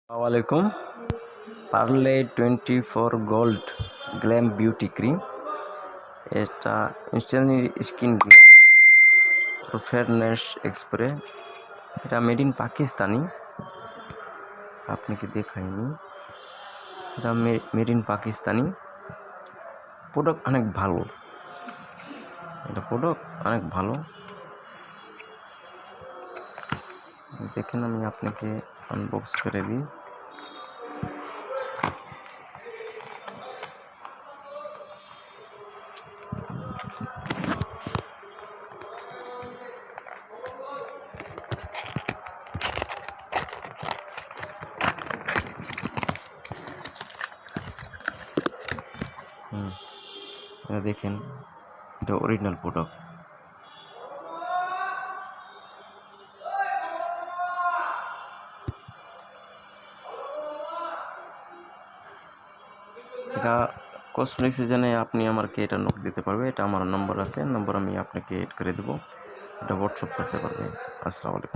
আসসালামাইকুম। Parle 24 gold glam beauty cream, এটা instant skin glow fairness express. এটা মেড ইন পাকিস্তানি, আপনাকে দেখাইনি। এটা মেড ইন পাকিস্তানি। প্রোডাক্ট অনেক ভালো, এটা প্রোডাক্ট অনেক ভালো। দেখেন, আমি আপনাকে আনবক্স করে দিই। এটা দেখেন, এটা অরিজিনাল প্রোডাক্ট। এটা কসমেটিক্সে জানে আপনি আমাকে এটা নক দিতে পারবে। এটা আমার নম্বর আছে, নম্বর আমি আপনাকে এড করে দেবো, এটা হোয়াটসঅ্যাপ করতে পারবে। আসসালামু আলাইকুম।